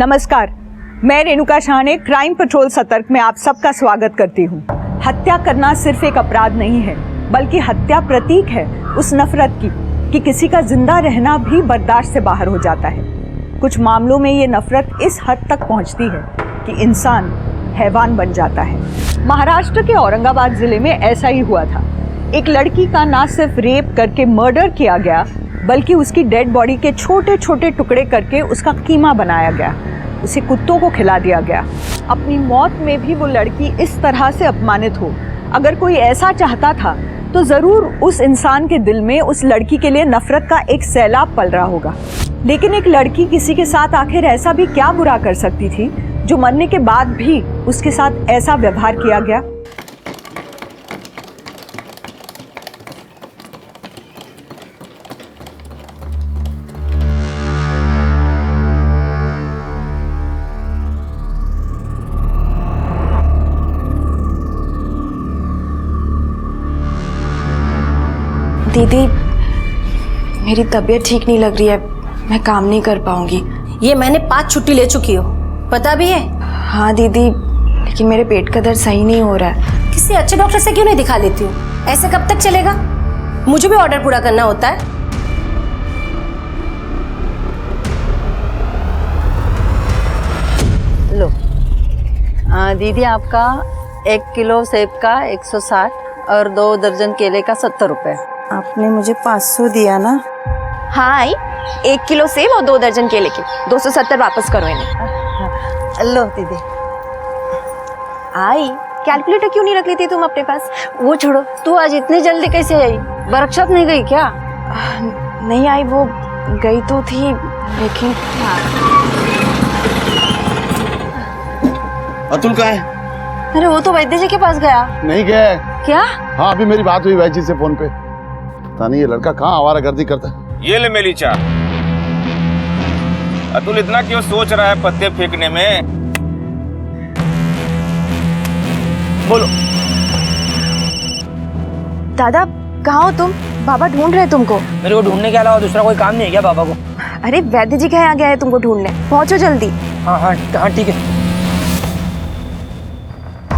नमस्कार, मैं रेणुका शाह ने क्राइम पेट्रोल सतर्क में आप सबका स्वागत करती हूँ। हत्या करना सिर्फ एक अपराध नहीं है, बल्कि हत्या प्रतीक है उस नफरत की कि किसी का जिंदा रहना भी बर्दाश्त से बाहर हो जाता है। कुछ मामलों में ये नफरत इस हद तक पहुँचती है कि इंसान हैवान बन जाता है। महाराष्ट्र के औरंगाबाद जिले में ऐसा ही हुआ था। एक लड़की का ना सिर्फ रेप करके मर्डर किया गया, बल्कि उसकी डेड बॉडी के छोटे छोटे टुकड़े करके उसका कीमा बनाया गया, उसे कुत्तों को खिला दिया गया। अपनी मौत में भी वो लड़की इस तरह से अपमानित हो। अगर कोई ऐसा चाहता था तो ज़रूर उस इंसान के दिल में उस लड़की के लिए नफरत का एक सैलाब पल रहा होगा। लेकिन एक लड़की किसी के साथ आखिर ऐसा भी क्या बुरा कर सकती थी जो मरने के बाद भी उसके साथ ऐसा व्यवहार किया गया? दीदी, मेरी तबीयत ठीक नहीं लग रही है, मैं काम नहीं कर पाऊंगी। ये मैंने 5 छुट्टी ले चुकी हो, पता भी है? हाँ दीदी, लेकिन मेरे पेट का दर्द सही नहीं हो रहा है। किसी अच्छे डॉक्टर से क्यों नहीं दिखा लेती हो? ऐसे कब तक चलेगा? मुझे भी ऑर्डर पूरा करना होता है। लो दीदी, आपका 1 किलो सेब का 160 और 2 दर्जन केले का 70 रुपये। आपने मुझे 500 दिया ना? हाँ आई, 1 किलो सेब और 2 दर्जन केले के 270 वापस करो इन्हें। लो दीदी। आई, कैलकुलेटर क्यों नहीं रख लेती तुम अपने पास? वो छोड़ो, तू आज इतनी जल्दी कैसे आई? वर्कशॉप नहीं गई क्या? नहीं आई, वो गई तो थी लेकिन। अतुल कहाँ है? अरे वो तो वैद्य जी के पास गया। नहीं गया? क्या? हाँ, अभी मेरी बात हुई वैद्य जी से फोन पे। पता नहीं ये लड़का कहाँ आवारागर्दी करता है। ये ले मेरी चाय। अतुल इतना क्यों सोच रहा है पत्ते फेंकने में? बोलो। दादा, कहाँ हो तुम? बाबा ढूंढ रहे हैं तुमको। मेरे को ढूंढने के अलावा दूसरा कोई काम नहीं है क्या बाबा को? अरे वैद्य जी के यहाँ गया है तुमको ढूंढने, पहुंचो जल्दी। हाँ हाँ हाँ, ठीक है।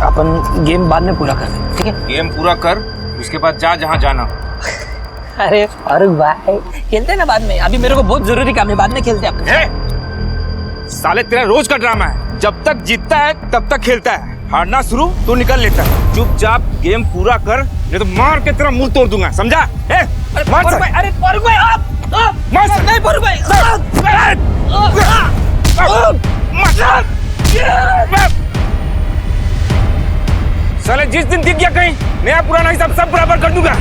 अपन गेम बाद में पूरा कर दें, ठीक है? गेम पूरा कर, उसके बाद जा जहाँ जाना। अरे फारूक भाई, खेलते हैं ना बाद में, अभी मेरे को बहुत जरूरी काम है, बाद में खेलते हैं। साले तेरा रोज का ड्रामा है, जब तक जीतता है तब तक खेलता है, हारना शुरू तो निकल लेता है। चुपचाप गेम पूरा कर, नहीं तो मार के तेरा मुंह तोड़ दूंगा, समझा? अरे फारूक भाई, आप नहीं फारूक भाई, साले जिस दिन दिख गया कहीं, नया पुराना हिसाब सब बराबर कर दूंगा।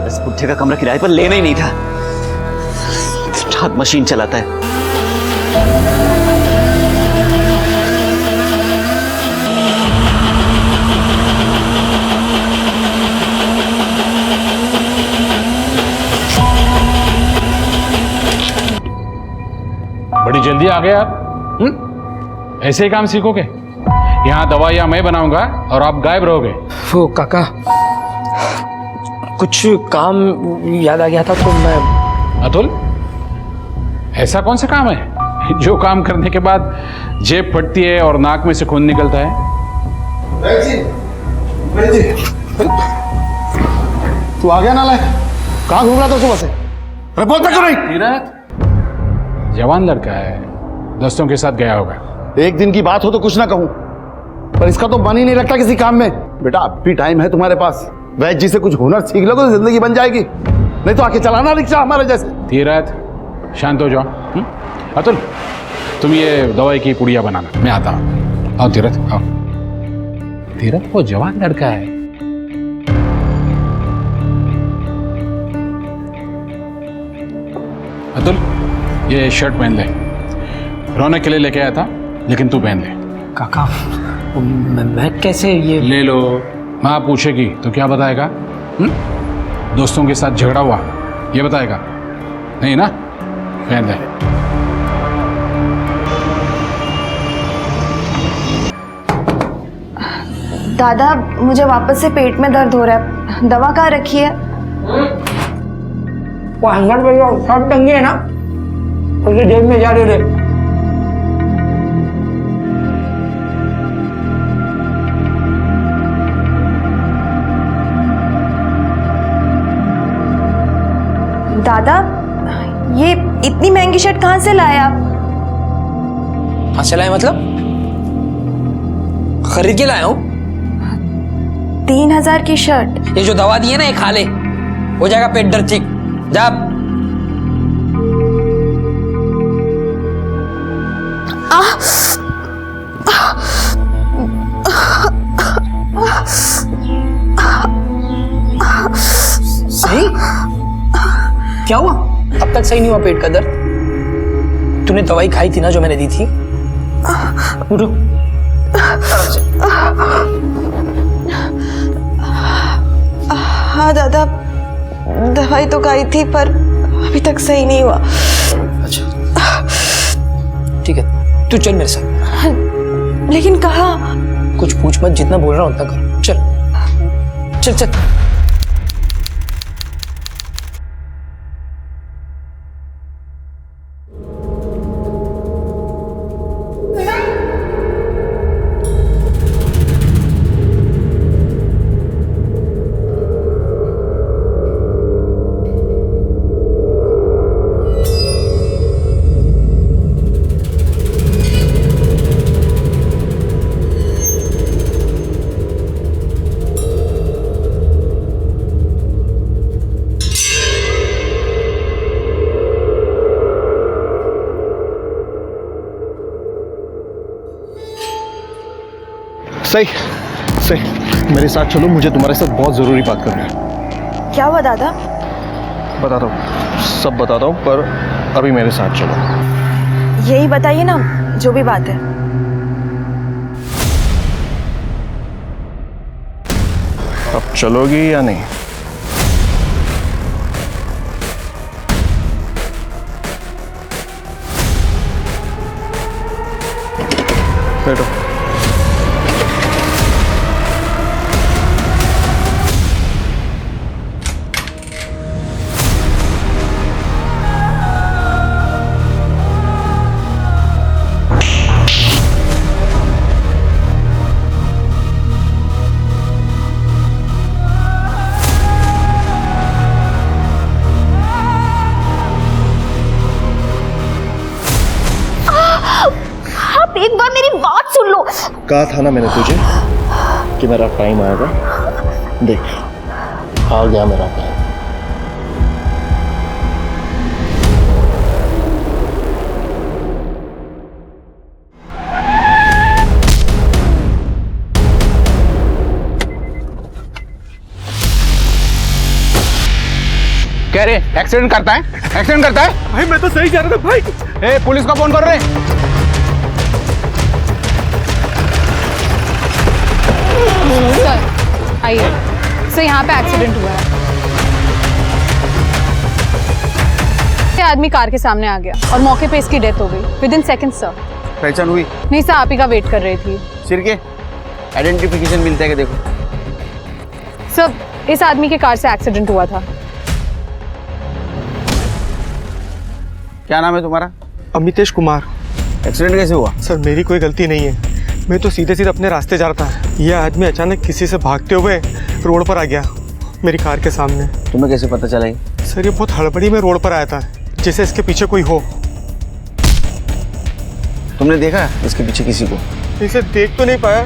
इस बुढ़े का कमरा किराए पर लेना ही नहीं था। रात मशीन चलाता है। बड़ी जल्दी आ गए आप। ऐसे ही काम सीखोगे? यहाँ दवाइयाँ मैं बनाऊंगा और आप गायब रहोगे। वो काका, कुछ काम याद आ गया था तो मैं। अतुल, ऐसा कौन सा काम है जो काम करने के बाद जेब फटती है और नाक में से खून निकलता है? तू आ गया ना? लायक कहाँ घूम रहा था सुबह से? अरे बोलता क्यों नहीं? तीरथ जवान लड़का है, दोस्तों के साथ गया होगा। एक दिन की बात हो तो कुछ ना कहूँ, पर इसका तो मन ही नहीं लगता किसी काम में। बेटा अब भी टाइम है तुम्हारे पास, वैद्य जी से कुछ हुनर सीख लो तो जिंदगी बन जाएगी, नहीं तो आके चलाना रिक्शा हमारे जैसे। तीरथ शांत हो जाओ। अतुल, तुम ये दवाई की पुड़िया बनाना, मैं आता हूँ। आओ तीरथ, आओ। तीरथ वो जवान लड़का है। अतुल, ये शर्ट पहन ले, रौनक के लिए लेके आया था, लेकिन तू पहन ले। काका, मैं कैसे ये? ले लो। माँ पूछेगी तो क्या बताएगा? दोस्तों के साथ झगड़ा हुआ ये बताएगा? नहीं ना? पहन ले। दादा मुझे वापस से पेट में दर्द हो रहा है, दवा कहाँ रखी है? 500 रुपये सब टंगे है ना, उसे जेब में जा दे। दादा ये इतनी महंगी शर्ट कहाँ से लाए आप? कहाँ से लाए मतलब? खरीद के लाया हूँ। 3000 की शर्ट? ये जो दवा दी है ना, ये खा ले, हो जाएगा पेट दर्द ठीक। जा। सही? क्या हुआ? अब तक सही नहीं हुआ पेट का दर्द? तूने दवाई खाई थी ना जो मैंने दी थी? रुक। हाँ दादा, दवाई तो खाई थी पर अभी तक सही नहीं हुआ। अच्छा ठीक है, तू चल मेरे साथ। लेकिन कहाँ? कुछ पूछ मत, जितना बोल रहा हूँ उतना कर। चल चल चल। सही सही, मेरे साथ चलो, मुझे तुम्हारे साथ बहुत ज़रूरी बात करनी है। क्या हुआ दादा? बताता हूँ, सब बताता हूँ, पर अभी मेरे साथ चलो। यही बताइए ना, जो भी बात है। अब चलोगी या नहीं? बैठो। एक बार मेरी बात सुन लो। कहा था ना मैंने तुझे कि मेरा टाइम आएगा। देख, आ गया मेरा टाइम। कह रहे एक्सीडेंट करता है, एक्सीडेंट करता है। भाई मैं तो सही जा रहा था भाई। ए, पुलिस को फोन कर रहे। सर आइए सर, यहाँ पे एक्सीडेंट हुआ है। ये आदमी कार के सामने आ गया और मौके पे इसकी डेथ हो गई विद इन सेकंड सर। पहचान हुई? नहीं सर, आप ही का वेट कर रही थी। सिर के आइडेंटिफिकेशन मिलता है कि देखो। सर इस आदमी के कार से एक्सीडेंट हुआ था। क्या नाम है तुम्हारा? अमितेश कुमार। एक्सीडेंट कैसे हुआ? सर मेरी कोई गलती नहीं है, मैं तो सीधे सीधे अपने रास्ते जा रहा था। यह आदमी अचानक किसी से भागते हुए रोड पर आ गया मेरी कार के सामने। तुम्हें कैसे पता चला? सर ये बहुत हड़बड़ी में रोड पर आया था, जैसे इसके पीछे कोई हो। तुमने देखा इसके पीछे किसी को? इसे देख तो नहीं पाया,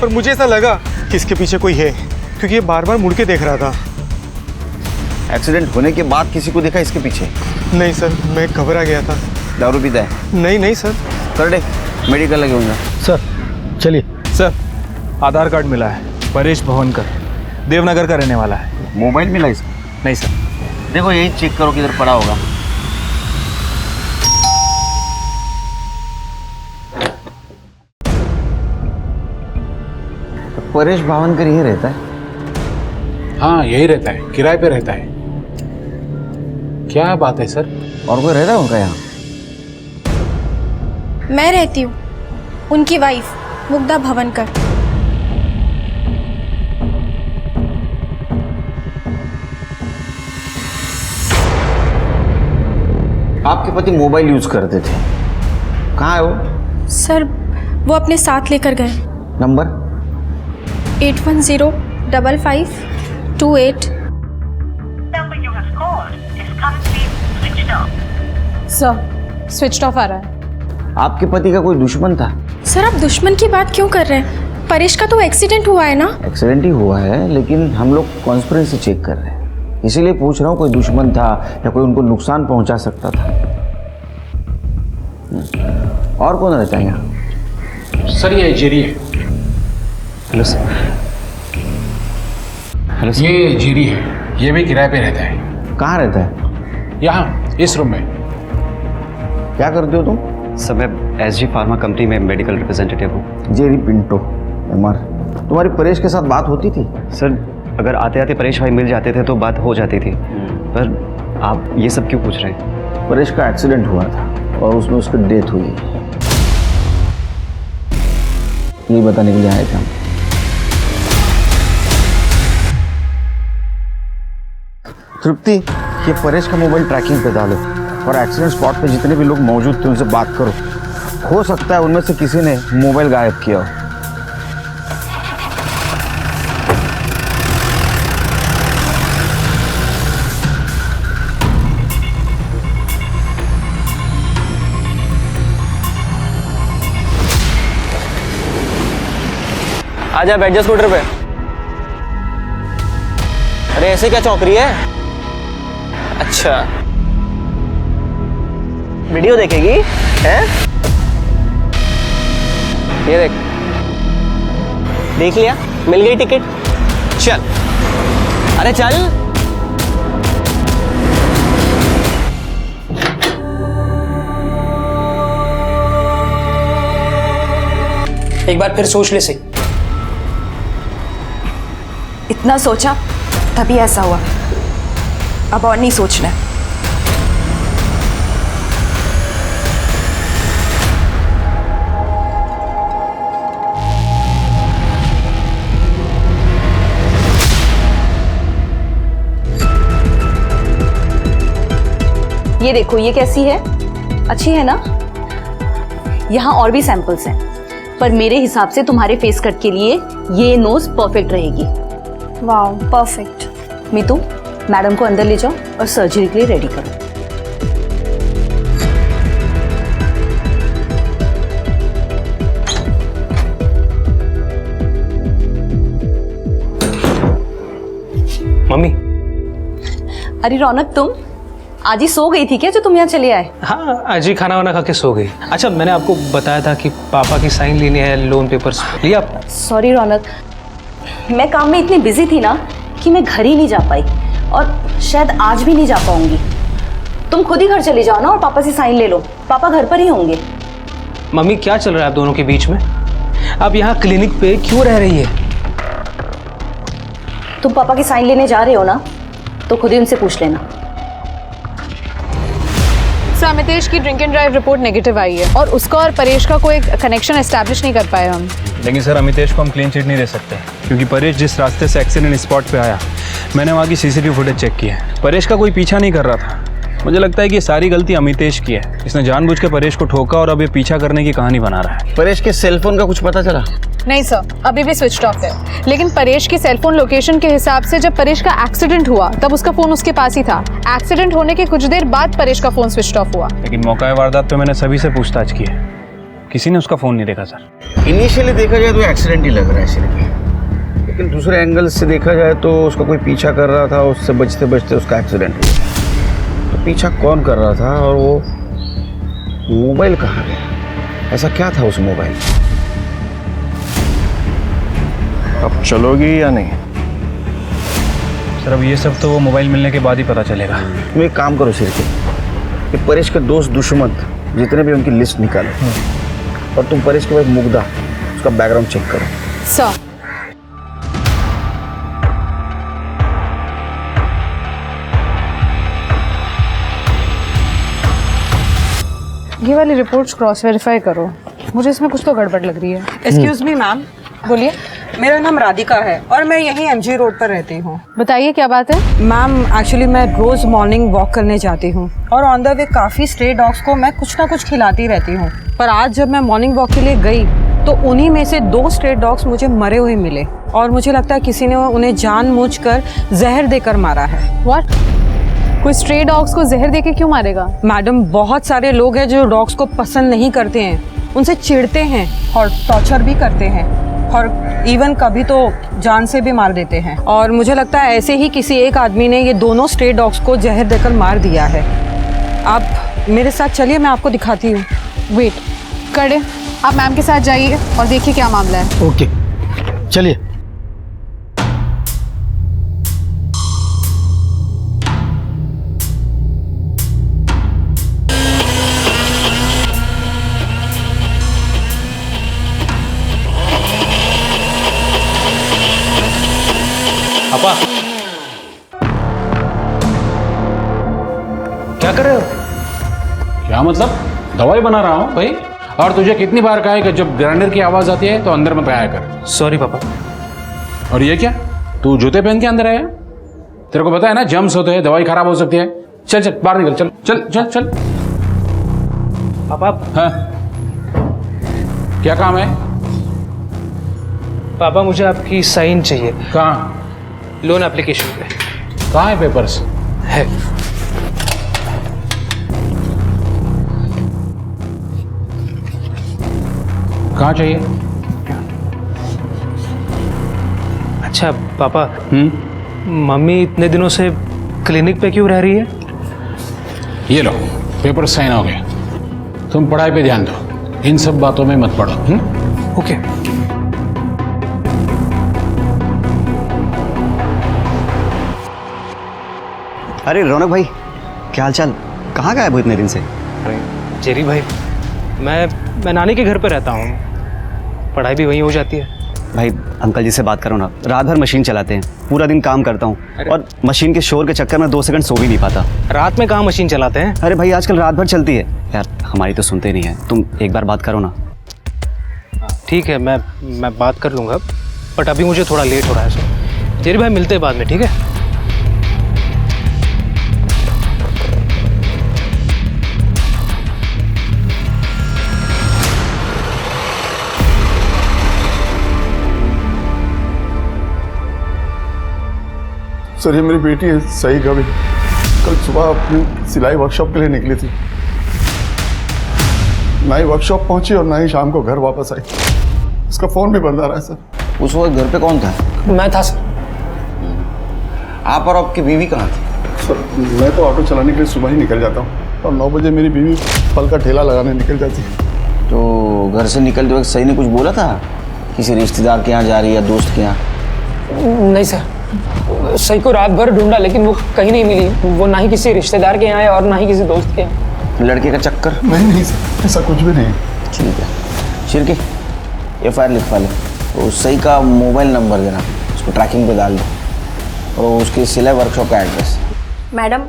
पर मुझे ऐसा लगा कि इसके पीछे कोई है, क्योंकि ये बार बार मुड़ के देख रहा था। एक्सीडेंट होने के बाद किसी को देखा इसके पीछे? नहीं सर, मैं घबरा गया था। दारू पीता है? नहीं नहीं सर। कर दे, मेडिकल लगे होंगे। सर चलिए। सर आधार कार्ड मिला है, परेश भवनकर, देवनगर का रहने वाला है। मोबाइल मिला इसका? नहीं सर। देखो यही चेक करो किधर पड़ा होगा। परेश भावनकर यही रहता है? हाँ यही रहता है, किराए पे रहता है। क्या बात है सर? और कोई रहता है उनका यहाँ? मैं रहती हूँ, उनकी वाइफ मुग्धा भवनकर। आपके पति मोबाइल यूज करते थे, कहाँ है वो? सर वो अपने साथ लेकर गए। नंबर? 81055228। सर स्विच ऑफ आ रहा है। आपके पति का कोई दुश्मन था? सर आप दुश्मन की बात क्यों कर रहे हैं? परेश का तो एक्सीडेंट हुआ है ना। एक्सीडेंट ही हुआ है, लेकिन हम लोग कॉन्स्पिरेसी चेक कर रहे हैं, इसीलिए पूछ रहा हूँ कोई दुश्मन था या कोई उनको नुकसान पहुंचा सकता था। और कौन रहता है यहाँ? सर ये जेरी है। Hello sir. Hello sir. ये जेरी है, ये भी किराए पे रहता है। कहाँ रहता है? यहाँ इस रूम में। क्या करते हो तुम? सर मैं SG फार्मा कंपनी में मेडिकल रिप्रेजेंटेटिव हूँ। Jerry Pinto MR। तुम्हारी परेश के साथ बात होती थी? सर अगर आते आते परेश भाई मिल जाते थे तो बात हो जाती थी, पर आप ये सब क्यों पूछ रहे हैं? परेश का एक्सीडेंट हुआ था और उसमें उसकी डेथ हुई, यही बताने के लिए आए थे हम। तृप्ति, ये परेश का मोबाइल ट्रैकिंग पे डालो और एक्सीडेंट स्पॉट पे जितने भी लोग मौजूद थे उनसे बात करो। हो सकता है उनमें से किसी ने मोबाइल गायब किया हो। आजा बैठ जा स्कूटर पे। अरे ऐसे क्या चौंक रही है? अच्छा वीडियो देखेगी हैं? ये देख, देख लिया, मिल गई टिकट। चल, अरे चल। एक बार फिर सोच ले सही। इतना सोचा तभी ऐसा हुआ, अब और नहीं सोचना। ये देखो, ये कैसी है? अच्छी है ना? यहाँ और भी सैंपल्स हैं, पर मेरे हिसाब से तुम्हारे फेस कट के लिए ये नोज परफेक्ट रहेगी। वाह परफेक्ट। मीतू, मैडम को अंदर ले जाओ और सर्जरी के लिए रेडी करो। मम्मी। अरे रौनक, तुम आज ही सो गई थी क्या जो तुम यहाँ चले आए? हाँ, आज ही खाना वाना खा के सो गई। अच्छा, मैंने आपको बताया था कि पापा की साइन लेनी है लोन पेपर्स, लिया आप? सॉरी रौनक, मैं काम में इतनी बिजी थी ना कि मैं घर ही नहीं जा पाई और शायद आज भी नहीं जा पाऊंगी। तुम खुद ही घर चले जाओ ना और पापा से साइन ले लो, पापा घर पर ही होंगे। मम्मी क्या चल रहा है आप दोनों के बीच में? आप यहाँ क्लिनिक पे क्यों रह रही है? तुम पापा की साइन लेने जा रहे हो ना, तो खुद ही उनसे पूछ लेना। सर अमितेश की drink and drive report negative आई है और उसका और परेश का कोई कनेक्शन एस्टैब्लिश नहीं कर पाए हम। लेकिन सर अमितेश को हम क्लीन चिट नहीं दे सकते, क्योंकि परेश जिस रास्ते से एक्सीडेंट स्पॉट पे आया, मैंने वहाँ की CCTV फुटेज चेक की है। परेश का कोई पीछा नहीं कर रहा था। मुझे लगता है कि ये सारी गलती अमितेश की है। इसने जानबूझ के परेश को ठोका और अब ये पीछा करने की कहानी बना रहा है। परेश के सेलफोन का कुछ पता चला? नहीं सर, अभी भी स्विच ऑफ है। लेकिन परेश की सेलफोन लोकेशन के हिसाब से जब परेश का एक्सीडेंट हुआ तब उसका फोन उसके पास ही था। एक्सीडेंट होने के कुछ देर बाद परेश का फोन स्विच ऑफ हुआ। लेकिन मौका वारदात पे मैंने सभी से पूछताछ की है, किसी ने उसका फ़ोन नहीं देखा सर। इनिशियली देखा जाए तो एक्सीडेंट ही लग रहा है सिर्फ, लेकिन दूसरे एंगल से देखा जाए तो उसका कोई पीछा कर रहा था, उससे बचते बचते उसका एक्सीडेंट हुआ। तो पीछा कौन कर रहा था और वो मोबाइल कहाँ गया? ऐसा क्या था उस मोबाइल? अब चलोगी या नहीं? सर अब ये सब तो वो मोबाइल मिलने के बाद ही पता चलेगा। तुम एक काम करो सिर्फ, कि परेश के दोस्त दुश्मन जितने भी उनकी लिस्ट निकालो और तुम परेश के बाद मुग्धा उसका बैकग्राउंड चेक करो। सर ये वाली रिपोर्ट्स क्रॉस वेरीफाई करो, मुझे इसमें कुछ तो गड़बड़ लग रही है। एक्सक्यूज मी मैम, बोलिए। मेरा नाम राधिका है और मैं यहीं एमजी रोड पर रहती हूँ। बताइए क्या बात है? मैम एक्चुअली मैं रोज़ मॉर्निंग वॉक करने जाती हूँ और ऑन द वे काफ़ी स्ट्रे डॉग्स को मैं कुछ ना कुछ खिलाती रहती हूँ, पर आज जब मैं मॉर्निंग वॉक के लिए गई तो उन्हीं में से 2 स्ट्रे डॉग्स मुझे मरे हुए मिले और मुझे लगता है किसी ने उन्हें जानबूझकर जहर देकर मारा है। व्हाट? कोई स्ट्रे डॉग्स को जहर देके क्यों मारेगा? मैडम, बहुत सारे लोग हैं जो डॉग्स को पसंद नहीं करते हैं, उनसे चिढ़ते हैं और टॉर्चर भी करते हैं और इवन कभी तो जान से भी मार देते हैं। और मुझे लगता है ऐसे ही किसी एक आदमी ने ये दोनों स्ट्रे डॉग्स को जहर देकर मार दिया है। आप मेरे साथ चलिए, मैं आपको दिखाती हूँ। वेट करे, आप मैम के साथ जाइए और देखिए क्या मामला है। ओके, चलिए। पापा क्या कर रहे हो? क्या मतलब? दवाई बना रहा हूँ भाई। और तुझे कितनी बार कहा है कि जब ग्राइंडर की आवाज आती है तो अंदर मत आया कर। सॉरी पापा। और ये क्या, तू जूते पहन के अंदर आया? तेरे को पता है ना जम्स होते हैं, दवाई खराब हो सकती है। चल चल बाहर निकल, चल चल चल चल। पापा। हाँ, क्या काम है? पापा मुझे आपकी साइन चाहिए। कहाँ? लोन एप्लीकेशन पे। कहाँ है पेपर्स? है। कहाँ चाहिए? अच्छा पापा, मम्मी इतने दिनों से क्लिनिक पे क्यों रह रही है? ये लो पेपर साइन हो गए। तुम पढ़ाई पे ध्यान दो, इन सब बातों में मत पड़ो। ओके। अरे रौनक भाई, क्या हाल चाल? कहाँ गायब हो इतने दिन से? अरे जेरी भाई, मैं नानी के घर पे रहता हूँ, पढ़ाई भी वहीं हो जाती है। भाई अंकल जी से बात करो ना, रात भर मशीन चलाते हैं, पूरा दिन काम करता हूँ और मशीन के शोर के चक्कर में 2 सेकंड सो भी नहीं पाता। रात में कहाँ मशीन चलाते हैं? अरे भाई आजकल रात भर चलती है यार, हमारी तो सुनते नहीं है। तुम एक बार बात करो ना। ठीक है, मैं बात कर लूँगा, बट अभी मुझे थोड़ा लेट हो रहा है सर। जेरी भाई मिलते हैं बाद में, ठीक है? सर ये मेरी बेटी है सही कभी, कल सुबह अपनी सिलाई वर्कशॉप के लिए निकली थी, ना ही वर्कशॉप पहुंची और ना ही शाम को घर वापस आई। उसका फोन भी बंद आ रहा है सर। उस वक्त घर पे कौन था? मैं था सर। आप और आपकी बीवी कहाँ थी? सर मैं तो ऑटो चलाने के लिए सुबह ही निकल जाता हूँ और 9 बजे मेरी बीवी फल का ठेला लगाने निकल जाती है। तो घर से निकलते वक्त सही ने कुछ बोला था? किसी रिश्तेदार के यहाँ जा रही है या दोस्त के यहाँ? नहीं सर, सही को रात भर ढूंढा लेकिन वो कहीं नहीं मिली। वो ना ही किसी रिश्तेदार के यहाँ है और ना ही किसी दोस्त के यहाँ। लड़के का चक्कर? नहीं सर, ऐसा कुछ भी नहीं। ठीक है, शिरके FIR लिखवा ले। तो सही का मोबाइल नंबर देना, उसको ट्रैकिंग पे डाल दो और उसकी सिलाई वर्कशॉप का एड्रेस। मैडम,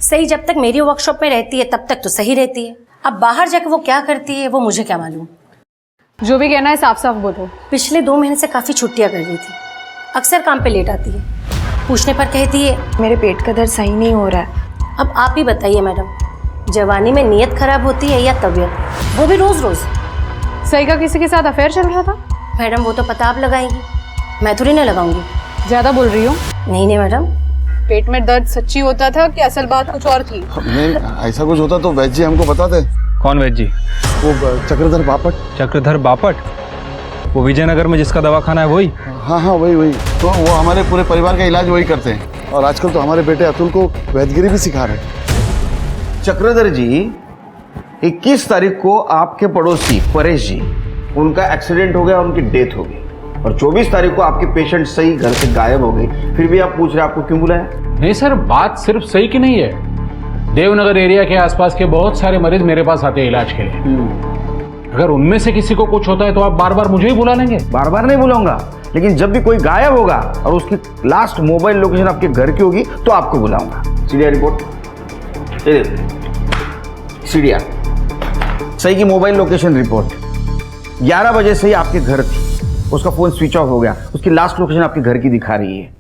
सही जब तक मेरी वर्कशॉप में रहती है तब तक तो सही रहती है, अब बाहर जाकर वो क्या करती है वो मुझे क्या मालूम। जो भी कहना है साफ साफ बोलो। पिछले 2 महीने से काफ़ी छुट्टियाँ कर रही थी, अक्सर काम पे लेट आती है, पूछने पर कहती है मेरे पेट का दर्द सही नहीं हो रहा है। अब आप ही बताइए मैडम, जवानी में नीयत खराब होती है या तबीयत, वो भी रोज रोज। सही का किसी के साथ अफेयर चल रहा था? मैडम वो तो पता आप लगाएंगी, मैं थोड़ी ना लगाऊंगी। ज्यादा बोल रही हो। नहीं मैडम। पेट में दर्द सच्ची होता था कि असल बात कुछ और थी? नहीं, ऐसा कुछ होता तो वैद्य जी हमको बताते। कौन वैद्य जी? वो चक्रधर बापट। चक्रधर बापट? वो विजयनगर में जिसका दवाखाना है वही? हाँ वही। तो वो हमारे पूरे परिवार का इलाज वही करते हैं और आजकल तो हमारे बेटे अतुल को वैद्यगिरी भी सिखा रहे हैं। चक्रधर जी, 21 तारीख को आपके पड़ोसी परेश जी, उनका एक्सीडेंट हो गया, उनकी डेथ हो गई और 24 तारीख को आपके पेशेंट सही घर से गायब हो गई। फिर भी आप पूछ रहे आपको क्यों बुलाया? नहीं सर, बात सिर्फ सही की नहीं है। देवनगर एरिया के आसपास के बहुत सारे मरीज मेरे पास आते हैं इलाज के लिए। अगर उनमें से किसी को कुछ होता है तो आप बार बार मुझे ही बुला लेंगे? बार बार नहीं बुलाऊंगा, लेकिन जब भी कोई गायब होगा और उसकी लास्ट मोबाइल लोकेशन आपके घर की होगी तो आपको बुलाऊंगा। सीडीआर रिपोर्ट, सीडीआर सही की मोबाइल लोकेशन रिपोर्ट 11 बजे से ही आपके घर थी उसका फ़ोन स्विच ऑफ हो गया, उसकी लास्ट लोकेशन आपके घर की दिखा रही है,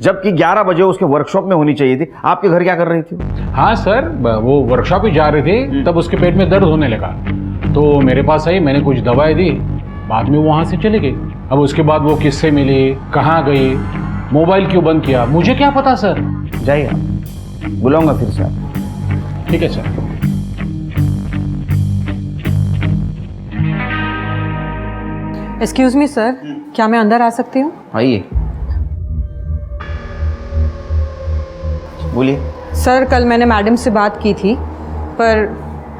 जबकि 11 बजे उसके वर्कशॉप में होनी चाहिए थी। आपके घर क्या कर रही थी? हाँ सर, वो वर्कशॉप ही जा रहे थे, तब उसके पेट में दर्द होने लगा तो मेरे पास आई, मैंने कुछ दवाई दी, बाद में वो वहाँ से चले गए। अब उसके बाद वो किससे मिले, कहाँ गए, मोबाइल क्यों बंद किया, मुझे क्या पता सर। जाइए, बुलाऊंगा फिर से आप। ठीक है सर। एक्सक्यूज मी सर, क्या मैं अंदर आ सकती हूँ? आइए, बोलिए। सर कल मैंने मैडम से बात की थी, पर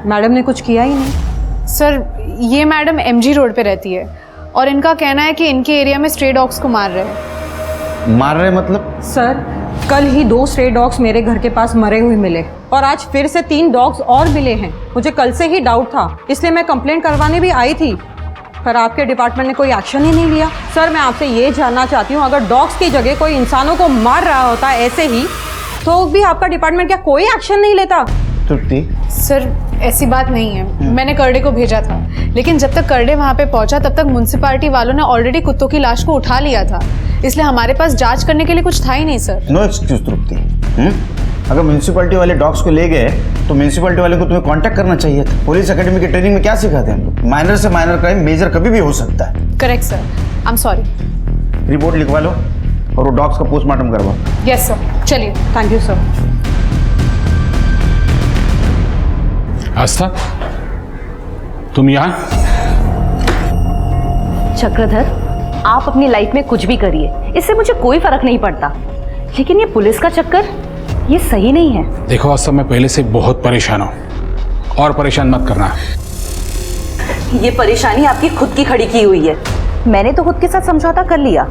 मैडम ने कुछ किया ही नहीं। सर ये मैडम MG रोड पे रहती है और इनका कहना है कि इनके एरिया में स्ट्रे डॉग्स को मार रहे हैं। मार रहे मतलब? सर कल ही 2 स्ट्रे डॉग्स मेरे घर के पास मरे हुए मिले और आज फिर से 3 डॉग्स और मिले हैं। मुझे कल से ही डाउट था, इसलिए मैं कंप्लेंट करवाने भी आई थी, पर आपके डिपार्टमेंट ने कोई एक्शन ही नहीं लिया। सर मैं आपसे ये जानना चाहती हूँ, अगर डॉग्स की जगह कोई इंसानों को मार रहा होता ऐसे ही, तो भी आपका डिपार्टमेंट क्या कोई एक्शन नहीं लेता? तृप्ति, सर ऐसी बात नहीं है, मैंने करडे को भेजा था, लेकिन जब तक करडे वहाँ पे पहुँचा तब तक म्युनिसिपैलिटी वालों ने ऑलरेडी कुत्तों की लाश को उठा लिया था, इसलिए हमारे पास जांच करने के लिए कुछ था ही नहीं सर। नो एक्सक्यूज तृप्ति। अगर म्युनिसिपैलिटी वाले डॉग्स को ले गए तो म्युनिसिपैलिटी वाले को तुम्हें कांटेक्ट करना चाहिए था। पुलिस एकेडमी की ट्रेनिंग में क्या सिखाते हैं हम लोग? माइनर से माइनर क्राइम मेजर कभी भी हो सकता है। Correct sir, I am sorry. Report लिखवा लो और वो डॉग्स का पोस्टमार्टम करवाओ। यस सर, चलिए। Thank you sir. आस्था, तुम यहाँ? चक्रधर, आप अपनी लाइफ में कुछ भी करिए, इससे मुझे कोई फर्क नहीं पड़ता, लेकिन ये पुलिस का चक्कर, ये सही नहीं है। देखो आस्था, मैं पहले से बहुत परेशान हूँ और परेशान मत करना। ये परेशानी आपकी खुद की खड़ी की हुई है। मैंने तो खुद के साथ समझौता कर लिया,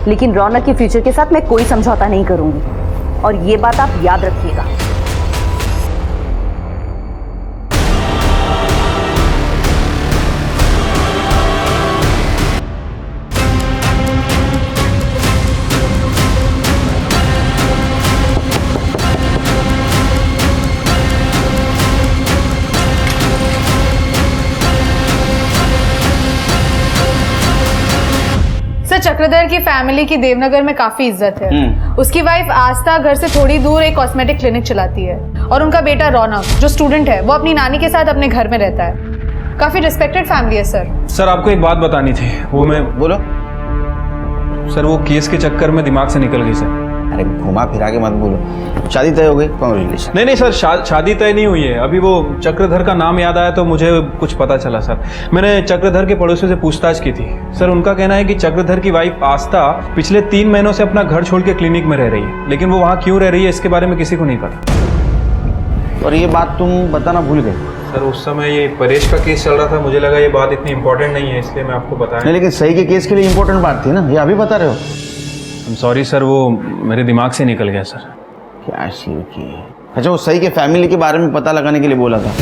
लेकिन रौनक के फ्यूचर के साथ मैं कोई समझौता नहीं करूंगी, और ये बात आप याद रखिएगा। चक्रधर की फैमिली की देवनगर में काफी इज्जत है। उसकी वाइफ आस्था घर से थोड़ी दूर एक कॉस्मेटिक क्लिनिक चलाती है और उनका बेटा रौनक जो स्टूडेंट है वो अपनी नानी के साथ अपने घर में रहता है। काफी रिस्पेक्टेड फैमिली है सर। सर आपको एक बात बतानी थी, वो मैं बोलो। सर वो केस के चक्कर में दिमाग से निकल गई सर। अरे घुमा फिरा के मत बोलो। शादी तय हो गई? कांग्रेचुलेशन। नहीं सर, शादी तय नहीं हुई है अभी। वो चक्रधर का नाम याद आया तो मुझे कुछ पता चला सर। मैंने चक्रधर के पड़ोसियों से पूछताछ की थी सर। उनका कहना है कि चक्रधर की वाइफ आस्था पिछले 3 महीनों से अपना घर छोड़ के क्लिनिक में रह रही है, लेकिन वो वहाँ क्यों रह रही है इसके बारे में किसी को नहीं पता। और ये बात तुम बताना भूल गए? सर उस समय ये परेश का केस चल रहा था, मुझे लगा ये बात इतनी इंपॉर्टेंट नहीं है इसलिए मैं आपको बताया। नहीं, लेकिन सही के केस के लिए इंपॉर्टेंट बात थी ना, ये अभी बता रहे हो। सॉरी सर, वो मेरे दिमाग से निकल गया सर। क्या शिव की। अच्छा, वो सही के फैमिली के बारे में पता लगाने के लिए बोला था,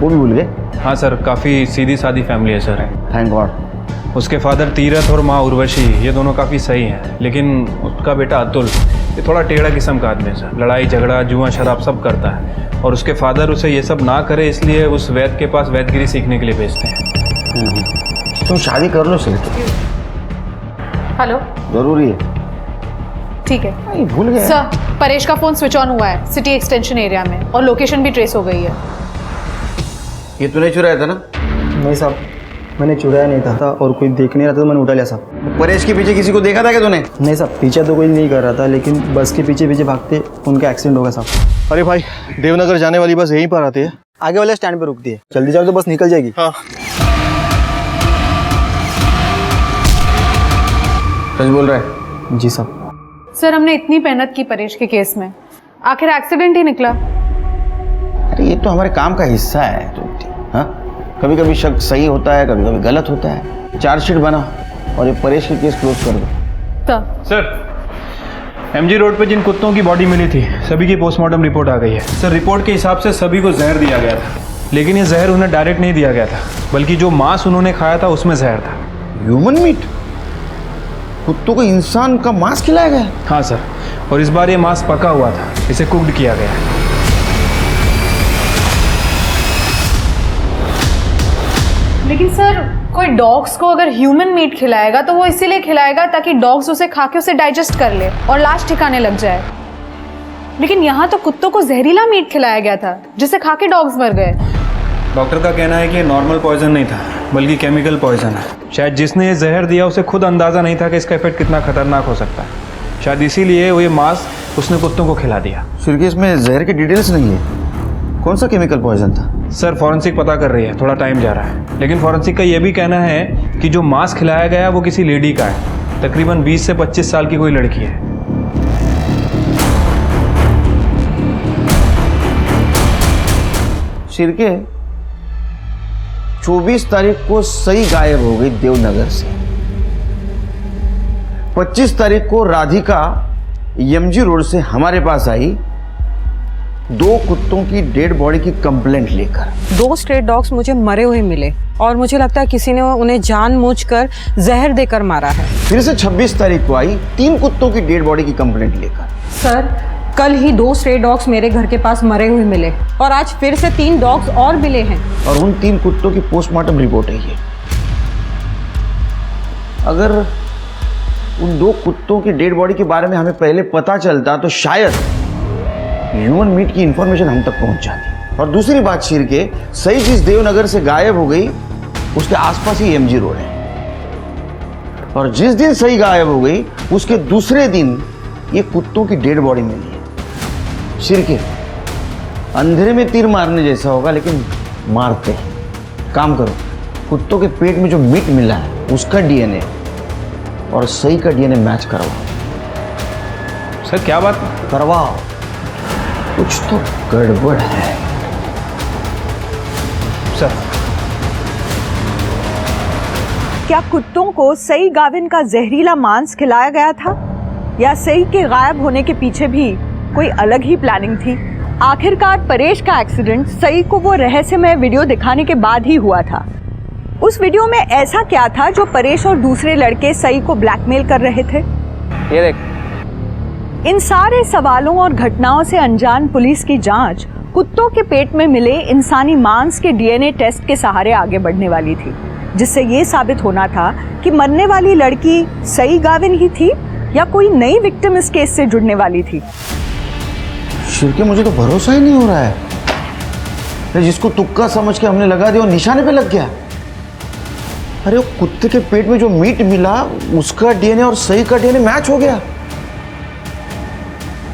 वो भी भूल गए? हाँ सर, काफ़ी सीधी सादी फैमिली है सर। Thank God. उसके फादर तीरथ और माँ उर्वशी, ये दोनों काफ़ी सही हैं, लेकिन उसका बेटा अतुल ये थोड़ा टेढ़ा किस्म का आदमी है सर। लड़ाई झगड़ा जुआ शराब सब करता है, और उसके फादर उसे ये सब ना करे इसलिए उस वैद्य के पास वैदगिरी सीखने के लिए भेजते हैं। तुम शादी कर लो सिर्फ। हेलो, जरूरी है। ठीक है। भूल गए सर, परेश का फोन स्विच ऑन हुआ है सिटी एक्सटेंशन एरिया में और लोकेशन भी ट्रेस हो गई है। ये तूने चुराया था ना? नहीं साहब, मैंने चुराया नहीं था और कोई देख नहीं रहा था तो मैंने उठा लिया साहब। परेश के पीछे किसी को देखा था क्या तूने? नहीं साहब, पीछे तो कोई नहीं कर रहा था, लेकिन बस के पीछे पीछे भागते उनका एक्सीडेंट हो गया साहब। अरे भाई, देवनगर जाने वाली बस यहीं पर आती है, आगे वाले स्टैंड पर रुकती है, जल्दी जाओ तो बस निकल जाएगी। हाँ सच बोल रहा है? जी साहब। सर हमने इतनी मेहनत की परेश के केस में, आखिर एक्सीडेंट ही निकला। अरे ये तो हमारे काम का हिस्सा है। हाँ, कभी कभी शक सही होता है, कभी कभी गलत होता है। चार्जशीट बना और ये परेश के केस क्लोज कर दो। सर MG रोड पे जिन कुत्तों की बॉडी मिली थी सभी की पोस्टमार्टम रिपोर्ट आ गई है सर। रिपोर्ट के हिसाब से सभी को जहर दिया गया था, लेकिन ये जहर उन्हें डायरेक्ट नहीं दिया गया था, बल्कि जो मांस उन्होंने खाया था उसमें जहर था। Human meat? कुत्तों को इंसान का मांस खिलाया गया? हाँ सर, और इस बार ये मांस पका हुआ था, इसे कुक्ड किया गया। लेकिन सर कोई डॉग्स को अगर ह्यूमन मीट खिलाएगा तो वो इसीलिए खिलाएगा ताकि डॉग्स उसे खा के उसे डाइजेस्ट कर ले और लाश ठिकाने लग जाए। लेकिन यहाँ तो कुत्तों को जहरीला मीट खिलाया गया था जिसे खा के डॉग्स मर गए। डॉक्टर का कहना है कि नॉर्मल पॉइजन नहीं था बल्कि केमिकल पॉइजन है। शायद जिसने ये जहर दिया उसे खुद अंदाज़ा नहीं था कि इसका इफेक्ट कितना खतरनाक हो सकता है। शायद इसीलिए वो ये मांस उसने कुत्तों को खिला दिया। सिर्फ इसमें जहर की डिटेल्स नहीं है, कौन सा केमिकल पॉइजन था? सर फॉरेंसिक पता कर रही है, थोड़ा टाइम जा रहा है। लेकिन फॉरेंसिक का ये भी कहना है कि जो मांस खिलाया गया वो किसी लेडी का है, तकरीबन 20 से 25 साल की कोई लड़की है। शिरके 24 तारीख को सही गायब हो गई देवनगर से। 25 तारीख को राधिका यमजी रोड से हमारे पास आई 2 कुत्तों की डेड बॉडी की कंप्लेंट लेकर। 2 स्ट्रे डॉग्स मुझे मरे हुए मिले और मुझे लगता है किसी ने उन्हें जानबूझकर जहर देकर मारा है। फिर से 26 तारीख को आई 3 कुत्तों की डेड बॉडी की कंप्लेंट लेकर। सर कल ही 2 स्ट्रे डॉग्स मेरे घर के पास मरे हुए मिले और आज फिर से 3 डॉग्स और मिले हैं और उन 3 कुत्तों की पोस्टमार्टम रिपोर्ट है ये। अगर उन 2 कुत्तों की डेड बॉडी के बारे में हमें पहले पता चलता तो शायद ह्यूमन मीट की इंफॉर्मेशन हम तक पहुंच जाती। और दूसरी बात शिरके, सही जिस देवनगर से गायब हो गई उसके आसपास ही एमजी रोड है और जिस दिन सही गायब हो गई उसके दूसरे दिन ये कुत्तों की डेड बॉडी मिली है। शिरके अंधेरे में तीर मारने जैसा होगा लेकिन मारते हैं। काम करो, कुत्तों के पेट में जो मीट मिला है उसका डीएनए और सही का डीएनए मैच करवाओ। सर क्या बात? करवाओ, कुछ तो गड़बड़ है सर। क्या कुत्तों को सई गाविन का जहरीला मांस खिलाया गया था या सई के गायब होने के पीछे भी कोई अलग ही प्लानिंग थी? आखिरकार परेश का एक्सीडेंट सई को वो रहस्यमय वीडियो दिखाने के बाद ही हुआ था। उस वीडियो में ऐसा क्या था जो परेश और दूसरे लड़के सई को ब्लैकमेल कर रहे थे? ये देख। इन सारे सवालों और घटनाओं से अनजान पुलिस की जांच कुत्तों के पेट में मिले इंसानी मांस के डीएनए टेस्ट के सहारे आगे बढ़ने वाली थी, जिससे ये साबित होना था कि मरने वाली लड़की सई गाविन ही थी या कोई नई विक्टिम इस केस से जुड़ने वाली थी। शिरके मुझे तो भरोसा ही नहीं हो रहा है। जिसको तुक्का समझ के हमने लगा दिया वो निशाने पे लग गया। अरे वो कुत्ते के पेट में जो मीट मिला उसका डीएनए और सही का डीएनए मैच हो गया।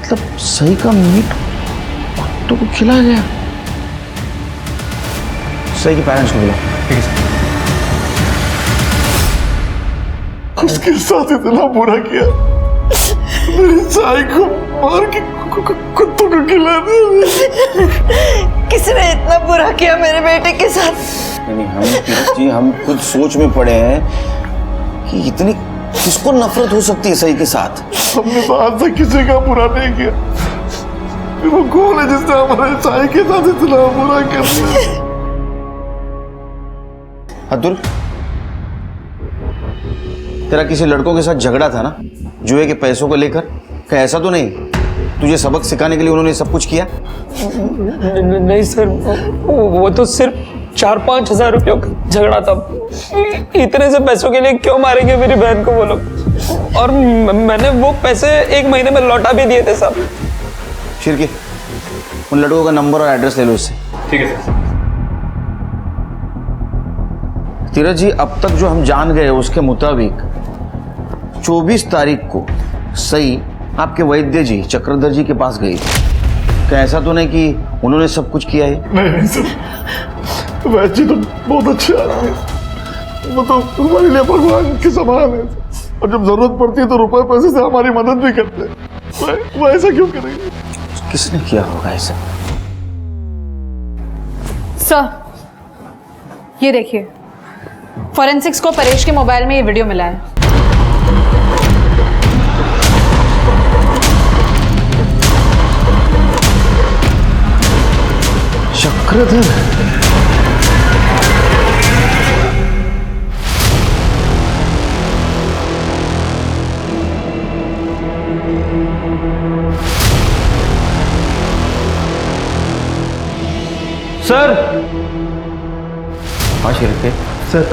मतलब सही का मीट कुत्तों को खिलाया गया। सही के पेरेंट्स को बुलाओ। ठीक है सर। उसके साथ इतना बुरा किया, मेरी चाय को मार के कुत्तों को खिला दिया। किसने इतना बुरा किया मेरे बेटे के साथ? नहीं, हम खुद सोच में पड़े हैं कि इतनी किसको नफरत हो सकती है सही के साथ। हमने तो आज तक किसी का बुरा नहीं किया, फिर वो कौन है जिसने हमारे चाय के साथ इतना बुरा कर दिया? अब्दुल, तेरा किसी लड़कों के साथ झगड़ा था ना जुए के पैसों को लेकर? क्या ऐसा तो नहीं तुझे सबक सिखाने के लिए उन्होंने सब कुछ किया? नहीं सर, वो तो सिर्फ 4-5 हज़ार रुपयों का झगड़ा था। इतने से पैसों के लिए क्यों मारेंगे मेरी बहन को वो लोग? और मैंने वो पैसे 1 महीने में लौटा भी दिए थे साहब। शिरके, उन लड़कों का नंबर और एड्रेस ले लो उससे। ठीक है सर। तीरथ जी, अब तक जो हम जान गए उसके मुताबिक 24 तारीख को सही आपके वैद्य जी चक्रधर जी के पास गई। क्या ऐसा तो नहीं कि उन्होंने सब कुछ किया है? नहीं सर, वैद्य जी तो बहुत अच्छे आदमी हैं। वो तो हमारे लिए भगवान के समान है और जब जरूरत पड़ती है तो रुपए पैसे से हमारी मदद भी करते हैं। वो ऐसा क्यों करेंगे? किसने किया होगा ऐसा? सर ये देखिए, फॉरेंसिक्स को परेश के मोबाइल में ये वीडियो मिला है। चक्रधर, सर। हाँ शिरके सर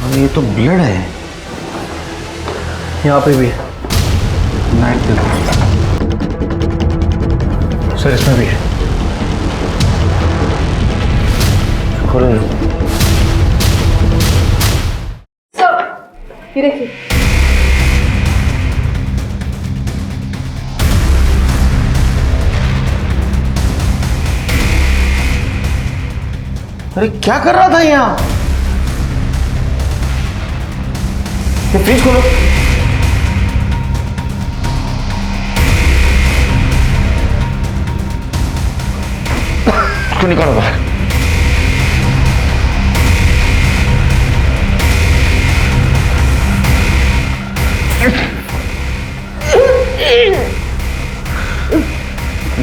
ये तो ब्लड है। यहाँ पे भी है। नाइट दे सर इसमें भी है। खोलो ये देखिए। अरे क्या कर रहा था यहाँ? ये फ्रिज खोलो। इसको निकालो बाहर।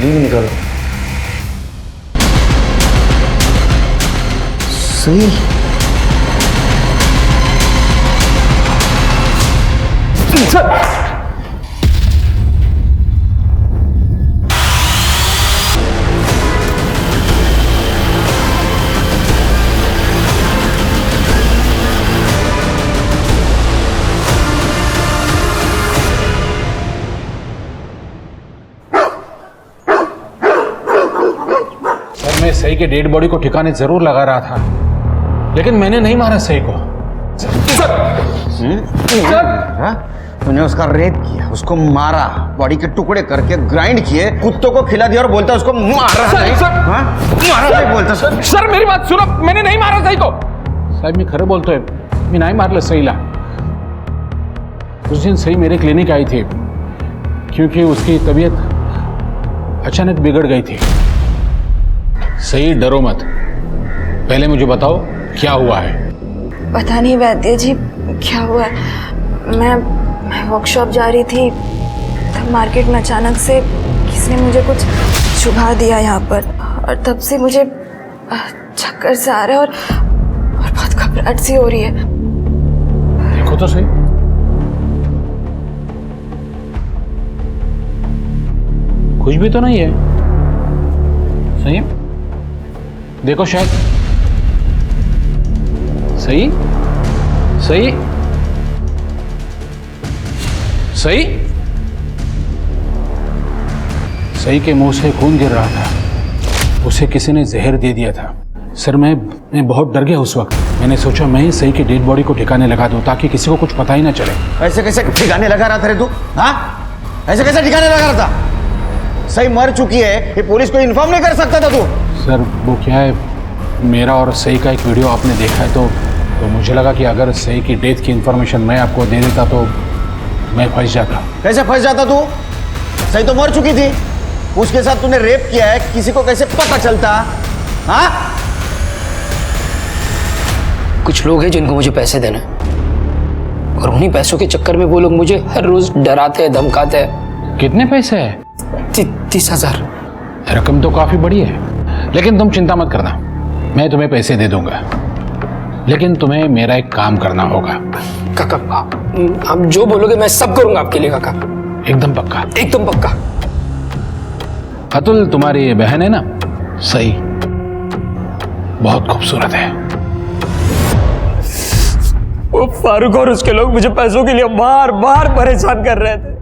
निकालो। सही। सर मैं सही के डेड बॉडी को ठिकाने जरूर लगा रहा था, लेकिन मैंने नहीं मारा सही को। तूने उसका रेप किया, उसको मारा, बॉडी के टुकड़े करके ग्राइंड किए, कुत्तों को खिला दिया और बोलता उसको मारा नहीं। मारा नहीं बोलता। सर मेरी बात सुनो, मैंने नहीं मारा सही को। साहब मी खरं बोलतोय, मी नाही मारलं सईला। उस दिन सही मेरे क्लिनिक आई थी क्योंकि उसकी तबीयत अचानक बिगड़ गई थी। सही डरो मत, पहले मुझे बताओ क्या हुआ है। पता नहीं वैद्य जी क्या हुआ है। मैं वर्कशॉप जा रही थी, तब मार्केट में अचानक से किसी ने मुझे कुछ चुभा दिया यहाँ पर, और तब से मुझे चक्कर से आ रहा है और बहुत घबराहट सी हो रही है। देखो तो सही। कुछ भी तो नहीं है। सही है? देखो शायद। सही सही सही सही के मुंह से खून गिर रहा था। उसे किसी ने जहर दे दिया था। सर मैं बहुत डर गया उस वक्त। मैंने सोचा मैं ही सही की डेड बॉडी को ठिकाने लगा दूं ताकि किसी को कुछ पता ही ना चले। ऐसे कैसे ठिकाने लगा रहा था रे तू? हाँ, ऐसे कैसे ठिकाने लगा रहा था? सही मर चुकी है, ये पुलिस को इन्फॉर्म नहीं कर सकता था तू? सर वो क्या है, मेरा और सही का एक वीडियो आपने देखा है तो मुझे लगा कि अगर सही की डेथ की इंफॉर्मेशन मैं आपको दे देता तो मैं फंस जाता। कैसे फंस जाता तू? सही तो मर चुकी थी, उसके साथ तूने रेप किया है, किसी को कैसे पता चलता? हाँ? कुछ लोग हैं जिनको मुझे पैसे देना है, और उन्हीं पैसों के चक्कर में वो लोग मुझे हर रोज डराते हैं, धमकाते हैं। कितने पैसे है? 30,000। रकम तो काफी बड़ी है, लेकिन तुम चिंता मत करना, मैं तुम्हें पैसे दे दूंगा, लेकिन तुम्हें मेरा एक काम करना होगा। काका आप जो बोलोगे मैं सब करूंगा आपके लिए काका। एकदम पक्का? एकदम पक्का। अतुल तुम्हारी बहन है ना सही, बहुत खूबसूरत है। वो फारूक और उसके लोग मुझे पैसों के लिए बार बार परेशान कर रहे थे।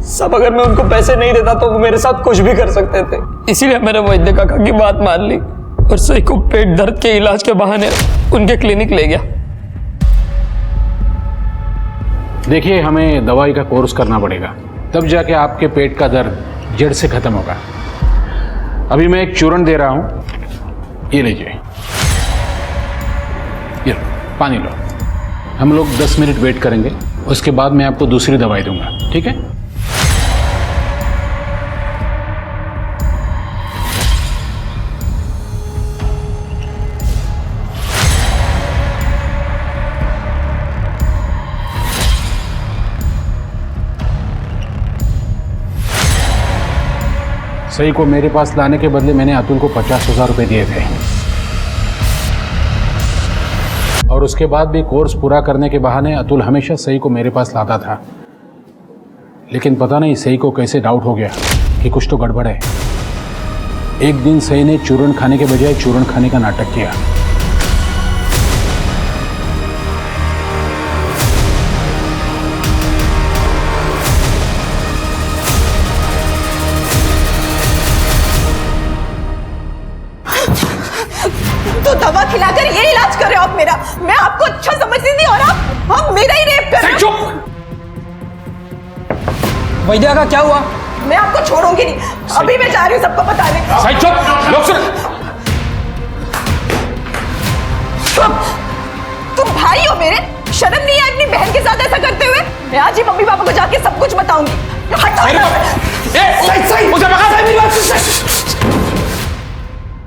सब अगर मैं उनको पैसे नहीं देता तो वो मेरे साथ कुछ भी कर सकते थे। इसीलिए मैंने वैद्य काका की बात मान ली और सही को पेट दर्द के इलाज के बहाने उनके क्लिनिक ले गया। देखिए हमें दवाई का कोर्स करना पड़ेगा, तब जाके आपके पेट का दर्द जड़ से खत्म होगा। अभी मैं एक चूर्ण दे रहा हूं, ये लीजिए, ये पानी लो। हम लोग 10 मिनट वेट करेंगे, उसके बाद मैं आपको दूसरी दवाई दूंगा, ठीक है? सही को मेरे पास लाने के बदले मैंने अतुल को 50,000 रुपए दिए थे, और उसके बाद भी कोर्स पूरा करने के बहाने अतुल हमेशा सही को मेरे पास लाता था। लेकिन पता नहीं सही को कैसे डाउट हो गया कि कुछ तो गड़बड़ है। एक दिन सही ने चूर्ण खाने के बजाय चूर्ण खाने का नाटक किया। खिलाकर ये इलाज कर रहे हो आप मेरा। मैं आपको अच्छा समझती थी और आप मेरा ही रेप कर रहे हो। चुप। वैद्या का क्या हुआ? मैं आपको छोड़ूंगी नहीं, अभी मैं जा रही हूँ सबको बताने। सही चुप। लोग सुन। तुम भाई हो मेरे, शर्म नहीं है अपनी बहन के साथ ऐसा करते हुए? मैं आज ही मम्मी पापा को जाके सब कुछ बताऊंगी।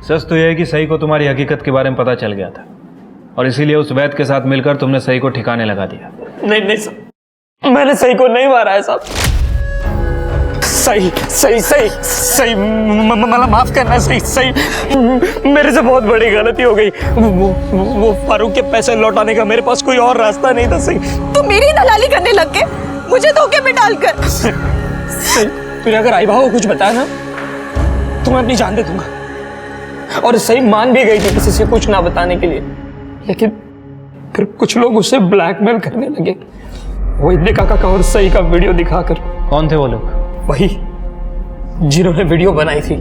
सच तो यह है कि सही को तुम्हारी हकीकत के बारे में पता चल गया था और इसीलिए उस वैद्य के साथ मिलकर तुमने सही को ठिकाने लगा दिया। नहीं सर, मैंने सही को नहीं मारा है साहब। सही मतलब माफ करना। सही मेरे से बहुत बड़ी गलती हो गई। वो फारूक के पैसे लौटाने का मेरे पास कोई और रास्ता नहीं था। सही तुम मेरी दलाली करने लग गए, मुझे धोखे में डालकर। सही तूने अगर आई भाव को कुछ बताया ना तो मैं अपनी जान दे दूंगा। और सही मान भी गई थी किसी से कुछ ना बताने के लिए, लेकिन फिर कुछ लोग उसे ब्लैकमेल करने लगे वैद्य काका का और सही का वीडियो दिखाकर। कौन थे वो लोग? वही जिन्होंने वीडियो बनाई थी,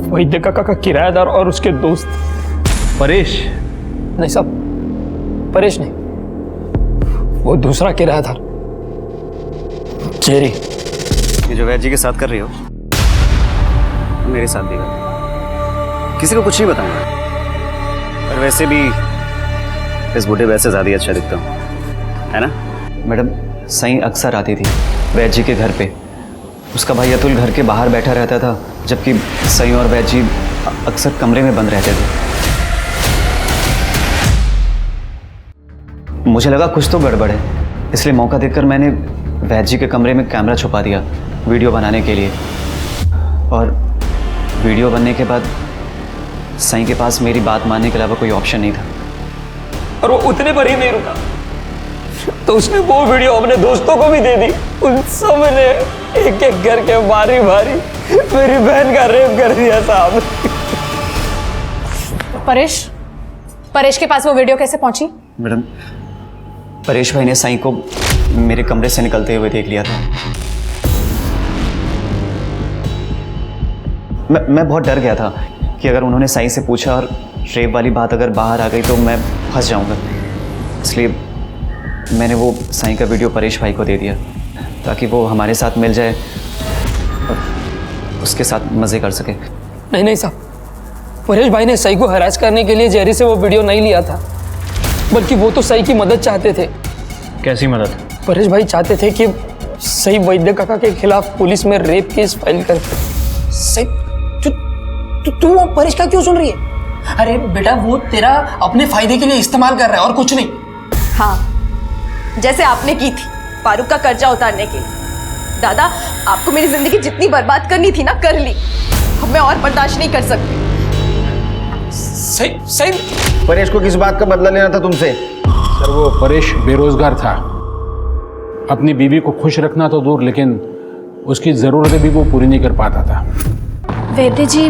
वैद्य काका का किराएदार और उसके दोस्त। परेश? नहीं साहब, परेश नहीं, वो दूसरा किराएदार जेरी। ये जो वैद्य जी के साथ कर रही हो मेरे साथ भी कर, किसी को कुछ नहीं बताऊंगा। और वैसे भी इस बूढ़े वैसे ज़्यादा अच्छा दिखता हूँ, है ना? मैडम, सही अक्सर आती थी वैद्य जी के घर पे। उसका भाई अतुल घर के बाहर बैठा रहता था, जबकि सई और वैद्य जी अक्सर कमरे में बंद रहते थे। मुझे लगा कुछ तो गड़बड़ है, इसलिए मौका देखकर मैंने वैद्य जी के कमरे में कैमरा छुपा दिया वीडियो बनाने के लिए। और वीडियो बनने के बाद सई के पास मेरी बात मानने के अलावा कोई ऑप्शन नहीं था। और वो उतने पर ही नहीं रुका, तो उसने वो वीडियो अपने दोस्तों को भी दे दी। उन सब ने एक एक करके बारी बारी मेरी बहन का रेप कर दिया साहब। परेश के पास वो वीडियो कैसे पहुंची? मैडम, परेश भाई ने साईं को मेरे कमरे से निकलते हुए देख लिया था। मैं बहुत डर गया था कि अगर उन्होंने साईं से पूछा और रेप वाली बात अगर बाहर आ गई तो मैं फंस जाऊंगा, इसलिए मैंने वो साईं का वीडियो परेश भाई को दे दिया ताकि वो हमारे साथ मिल जाए और उसके साथ मज़े कर सके। नहीं साहब, परेश भाई ने सई को हरास करने के लिए जेरी से वो वीडियो नहीं लिया था, बल्कि वो तो सई की मदद चाहते थे। कैसी मदद? परेश भाई चाहते थे कि सई वैद्य काका के खिलाफ पुलिस में रेप केस फाइल कर। सई, तू वो परेश का क्यों सुन रही है? अरे बेटा, वो तेरा अपने फायदे के लिए इस्तेमाल कर रहा है और कुछ नहीं। हाँ, जैसे आपने की थी फारूक का कर्जा उतारने के लिए। दादा, आपको मेरी जिंदगी जितनी बर्बाद करनी थी ना, कर ली। अब मैं और बर्दाश्त नहीं कर सकती। सही परेश को किस बात का बदला लेना था तुमसे? सर, वो परेश बेरोजगार था। अपनी बीवी को खुश रखना तो दूर, लेकिन उसकी ज़रूरतें भी वो पूरी नहीं कर पाता था। वैद्य जी,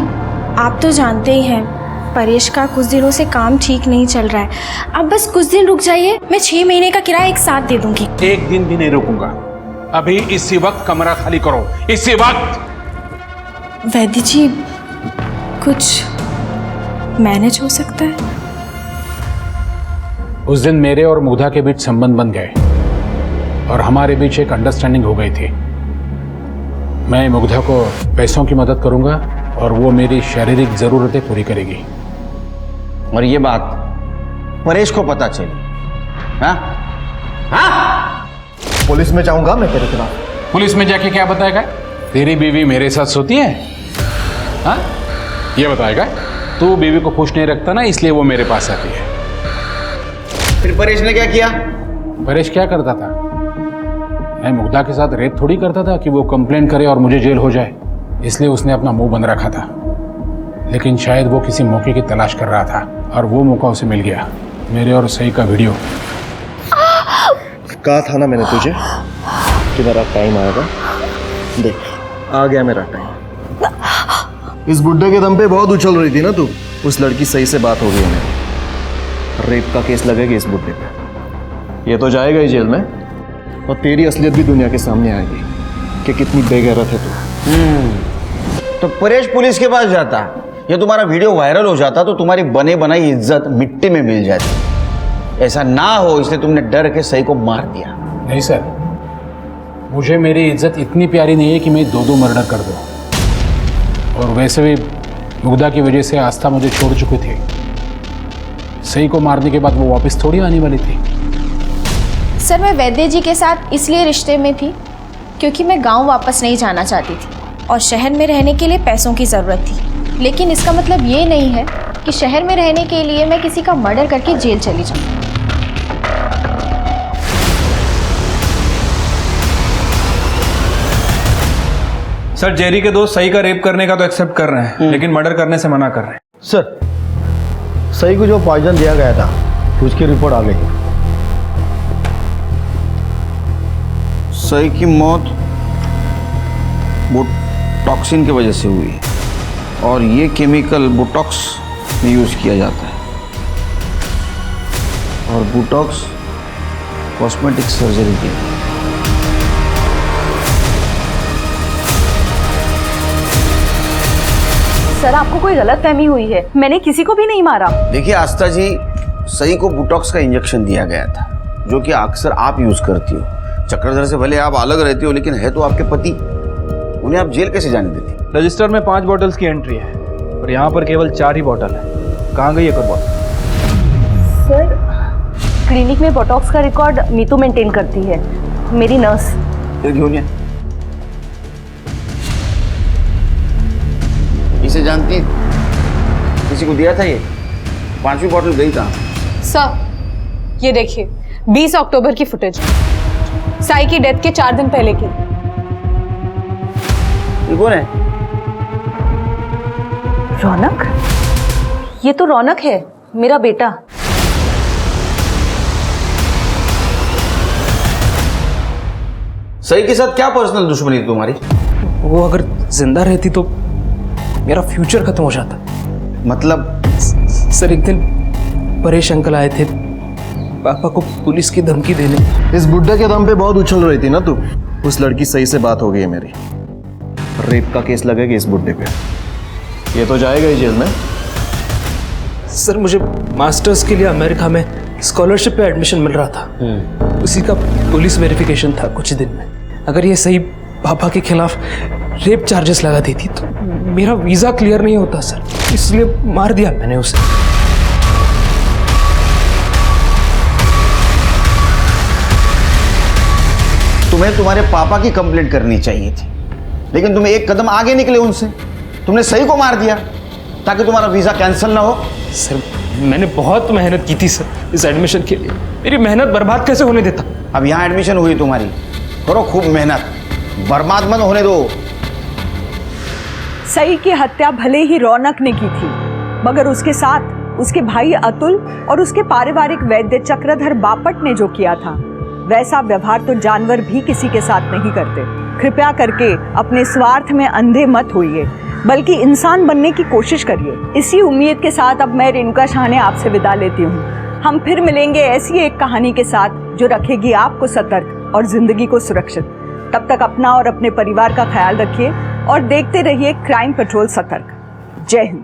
आप तो जानते ही हैं परेश का कुछ दिनों से काम ठीक नहीं चल रहा है। अब बस कुछ दिन रुक जाइए, मैं 6 महीने का किराया एक साथ दे दूंगी। एक दिन भी नहीं रुकूंगा। अभी इसी वक्त कमरा खाली करो, इसी वक्त। वैद्य जी, कुछ मैनेज हो सकता है? उस दिन मेरे और मुग्धा के बीच संबंध बन गए और हमारे बीच एक अंडरस्टैंडिंग हो गई थी। मैं मुग्धा को पैसों की मदद करूंगा और वो मेरी शारीरिक जरूरतें पूरी करेगी। और ये बात परेश को पता चली? हाँ? हाँ? पुलिस में जाऊंगा मैं तेरे खिलाफ। पुलिस में जाके क्या बताएगा? तेरी बीवी मेरे साथ सोती है? हाँ, ये बताएगा? तू बीवी को खुश नहीं रखता ना, इसलिए वो मेरे पास आती है। फिर परेश ने क्या किया? परेश क्या करता था? मैं मुग्धा के साथ रेप थोड़ी करता था कि वो कंप्लेंट करे और मुझे जेल हो जाए, इसलिए उसने अपना मुंह बंद रखा था। लेकिन शायद वो किसी मौके की तलाश कर रहा था और वो मौका उसे मिल गया। मेरे और सही का वीडियो। कहा था ना मैंने तुझे कि मेरा टाइम आएगा। देख, आ गया मेरा टाइम। इस बुड्ढे के दम पे बहुत उछल रही थी ना तू। उस लड़की सही से बात हो गई मेरी। रेप का केस लगेगा इस बुड्ढे पे। ये तो जाएगा ही जेल में और तेरी असलियत भी दुनिया के सामने आएगी कि कितनी बेगैरत है तू। तो परेश पुलिस के पास जाता ये तुम्हारा वीडियो वायरल हो जाता तो तुम्हारी बने बनाई इज्जत मिट्टी में मिल जाती। ऐसा ना हो इसलिए तुमने डर के सही को मार दिया। नहीं सर, मुझे मेरी इज्जत इतनी प्यारी नहीं है कि मैं 2 मर्डर कर दूँ। और वैसे भी मुग्धा की वजह से आस्था मुझे छोड़ चुकी थी। सही को मारने के बाद वो वापस थोड़ी आने वाली थी। सर मैं वैद्य जी के साथ इसलिए रिश्ते में थी क्योंकि मैं गांव वापस नहीं जाना चाहती थी और शहर में रहने के लिए पैसों की ज़रूरत थी। लेकिन इसका मतलब ये नहीं है कि शहर में रहने के लिए मैं किसी का मर्डर करके जेल चली जाऊँ। सर जेरी के दोस्त सही का रेप करने का तो एक्सेप्ट कर रहे हैं, लेकिन मर्डर करने से मना कर रहे हैं। सर, सही को जो पॉइजन दिया गया था उसकी रिपोर्ट आ गई। सही की मौत बोटॉक्सिन की वजह से हुई है और ये केमिकल बोटॉक्स में यूज किया जाता है और बोटॉक्स कॉस्मेटिक सर्जरी के लिए। सर आपको कोई गलतफहमी हुई है, मैंने किसी को भी नहीं मारा। देखिए आस्था जी, सही को बोटॉक्स का इंजेक्शन दिया गया था जो कि अक्सर आप यूज करती हो। चक्रधर से भले आप अलग रहती हो लेकिन है तो आपके पति, उन्हें आप जेल कैसे जाने देती? रजिस्टर में 5 बॉटल्स की एंट्री है और यहाँ पर केवल 4 ही बॉटल है। कहाँ गई एक और बॉटल? सर क्लिनिक में बोटॉक्स का रिकॉर्ड मीतू मेंटेन करती है, मेरी नर्स। इसे जानती, किसी को दिया था ये? 5वीं बॉटल गई कहाँ? सर ये देखिए 20 अक्टूबर की फुटेज, साई की डेथ के 4 दिन पहले की। ये कौन है? रौनक? ये तो रौनक है, मेरा बेटा। सही के साथ क्या पर्सनल दुश्मनी थी तुम्हारी? वो अगर जिंदा रहती तो मेरा फ्यूचर खत्म हो जाता। मतलब? सर एक दिन परेश अंकल आए थे पापा को पुलिस की धमकी देने। इस बुड्ढे के दम पे बहुत उछल रही थी ना तू। उस लड़की सही से बात हो गई है मेरी। रेप का केस लगेगा इस बुड्ढे पे। ये तो जाएगा ही जेल में। सर मुझे मास्टर्स के लिए अमेरिका में स्कॉलरशिप पे एडमिशन मिल रहा था, उसी का पुलिस वेरिफिकेशन था कुछ दिन में। अगर ये सही पापा के खिलाफ रेप चार्जेस लगा देती तो मेरा वीजा क्लियर नहीं होता सर, इसलिए मार दिया मैंने उसे। तुम्हें तुम्हारे पापा की कंप्लेंट करनी चाहिए थी, लेकिन तुम एक कदम आगे निकले उनसे। तुमने सही को मार दिया ताकि तुम्हारा वीजा कैंसिल ना हो। सर मैंने बहुत मेहनत की थी सर इस एडमिशन के लिए, मेरी मेहनत बर्बाद कैसे होने देता? अब यहाँ एडमिशन हुई तुम्हारी, करो खूब मेहनत, बर्बाद मत होने दो। सई की हत्या भले ही रौनक ने की थी, मगर उसके साथ उसके भाई अतुल और उसके पारिवारिक वैद्य चक्रधर बापट ने जो किया था, वैसा व्यवहार तो जानवर भी किसी के साथ नहीं करते। कृपया करके अपने स्वार्थ में अंधे मत होइए, बल्कि इंसान बनने की कोशिश करिए। इसी उम्मीद के साथ अब मैं रेणुका शाहने आपसे विदा लेती हूँ। हम फिर मिलेंगे ऐसी एक कहानी के साथ जो रखेगी आपको सतर्क और जिंदगी को सुरक्षित। तब तक अपना और अपने परिवार का ख्याल रखिए और देखते रहिए क्राइम पेट्रोल सतर्क। जय हिंद।